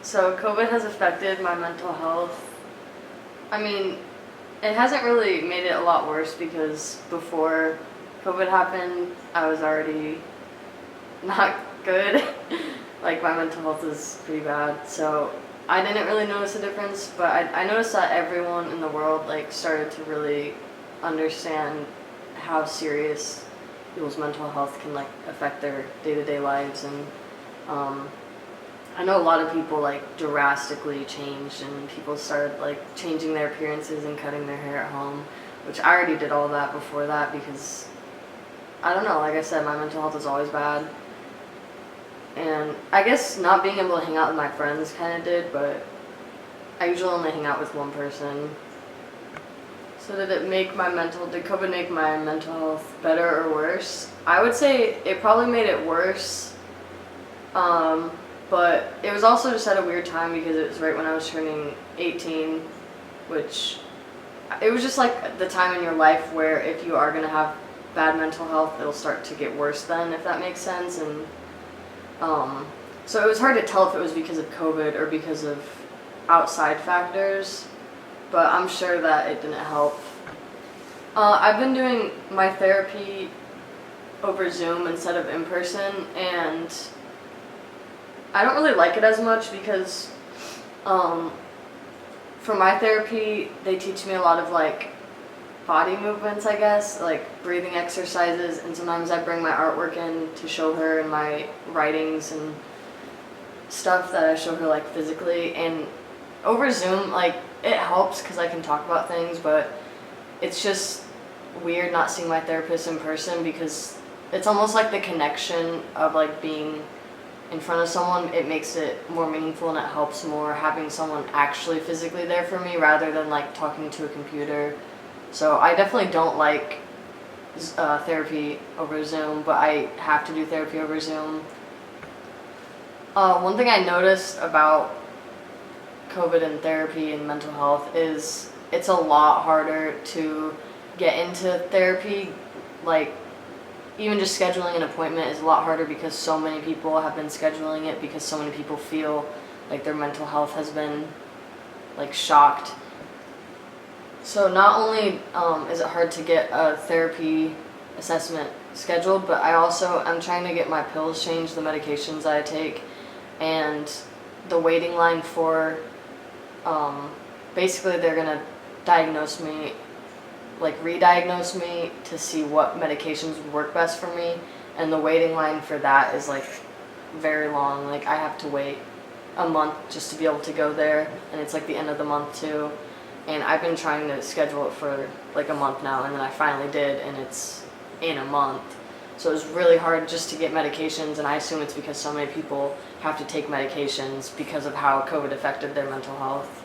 So COVID has affected my mental health. I mean, it hasn't really made it a lot worse because before COVID happened, I was already not good. Like, my mental health is pretty bad. So I didn't really notice a difference, but I noticed that everyone in the world like started to really understand how serious people's mental health can like affect their day-to-day lives. And I know a lot of people like drastically changed, and people started like changing their appearances and cutting their hair at home, which I already did all that before that because I don't know, like I said, my mental health is always bad. And I guess not being able to hang out with my friends kind of did, but I usually only hang out with one person. So did COVID make my mental health better or worse? I would say it probably made it worse. But it was also just at a weird time because it was right when I was turning 18, which it was just like the time in your life where if you are going to have bad mental health, it'll start to get worse then, if that makes sense. And so it was hard to tell if it was because of COVID or because of outside factors, but I'm sure that it didn't help. I've been doing my therapy over Zoom instead of in person, and I don't really like it as much because for my therapy, they teach me a lot of like body movements, I guess, like breathing exercises, and sometimes I bring my artwork in to show her and my writings and stuff that I show her like physically. And over Zoom, like it helps because I can talk about things, but it's just weird not seeing my therapist in person because it's almost like the connection of like being in front of someone. It makes it more meaningful and it helps more having someone actually physically there for me rather than like talking to a computer. So I definitely don't like therapy over Zoom, but I have to do therapy over Zoom. One thing I noticed about COVID and therapy and mental health is it's a lot harder to get into therapy. Like, even just scheduling an appointment is a lot harder because so many people have been scheduling it because so many people feel like their mental health has been like shocked. So not only is it hard to get a therapy assessment scheduled, but I'm trying to get my pills changed, the medications that I take, and the waiting line for, basically they're gonna diagnose me, like re-diagnose me to see what medications would work best for me, and the waiting line for that is like very long. Like I have to wait a month just to be able to go there, and it's like the end of the month too. And I've been trying to schedule it for like a month now, and then I finally did, and it's in a month. So it was really hard just to get medications, and I assume it's because so many people have to take medications because of how COVID affected their mental health.